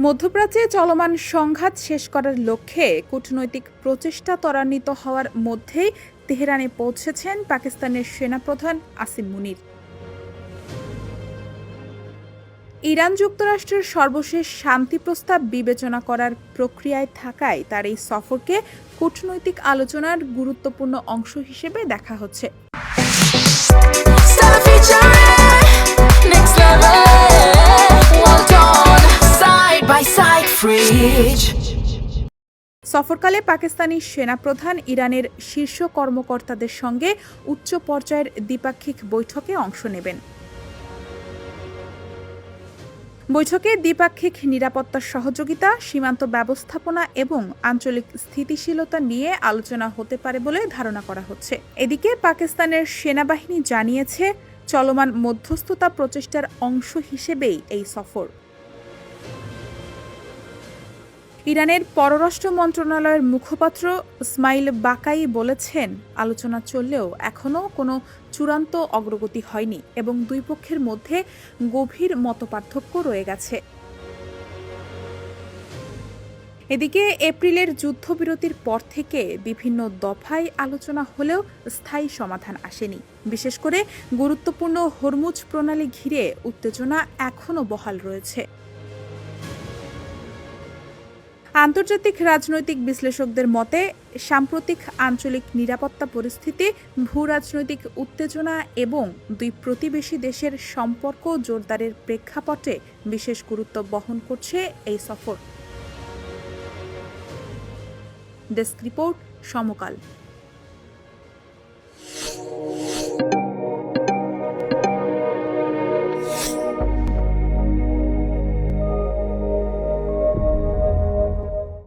মধ্যপ্রাচ্যে চলমান সংঘাত শেষ করার লক্ষ্যে কূটনৈতিক প্রচেষ্টা ত্বরান্বিত হওয়ার মধ্যেই তেহরানে পৌঁছেছেন পাকিস্তানের সেনাপ্রধান আসিম মুনির। ইরান যুক্তরাষ্ট্রের সর্বশেষ শান্তি প্রস্তাব বিবেচনা করার প্রক্রিয়ায় থাকায় তার এই সফরকে কূটনৈতিক আলোচনার গুরুত্বপূর্ণ অংশ হিসেবে দেখা হচ্ছে। সফরকালে পাকিস্তানি সেনাপ্রধান ইরানের শীর্ষ কর্মকর্তাদের সঙ্গে উচ্চ পর্যায়ের দ্বিপাক্ষিক বৈঠকে অংশ নেবেন। বৈঠকে দ্বিপাক্ষিক নিরাপত্তা সহযোগিতা, সীমান্ত ব্যবস্থাপনা এবং আঞ্চলিক স্থিতিশীলতা নিয়ে আলোচনা হতে পারে বলে ধারণা করা হচ্ছে। এদিকে পাকিস্তানের সেনাবাহিনী জানিয়েছে, চলমান মধ্যস্থতা প্রচেষ্টার অংশ হিসেবেই এই সফর। ইরানের পররাষ্ট্র মন্ত্রণালয়ের মুখপাত্র ইসমাইল বাকাই বলেছেন, আলোচনা চললেও এখনও কোনো চূড়ান্ত অগ্রগতি হয়নি এবং দুই পক্ষের মধ্যে গভীর মতপার্থক্য রয়ে গেছে। এদিকে এপ্রিলের যুদ্ধবিরতির পর থেকে বিভিন্ন দফায় আলোচনা হলেও স্থায়ী সমাধান আসেনি। বিশেষ করে গুরুত্বপূর্ণ হরমুজ প্রণালী ঘিরে উত্তেজনা এখনও বহাল রয়েছে। আন্তর্জাতিক রাজনৈতিক বিশ্লেষকদের মতে, সাম্প্রতিক আঞ্চলিক নিরাপত্তা পরিস্থিতি, ভূরাজনৈতিক উত্তেজনা এবং দুই প্রতিবেশী দেশের সম্পর্ক জোরদারের প্রেক্ষাপটে বিশেষ গুরুত্ব বহন করছে এই সফর। ডেস্ক রিপোর্ট, সমকাল।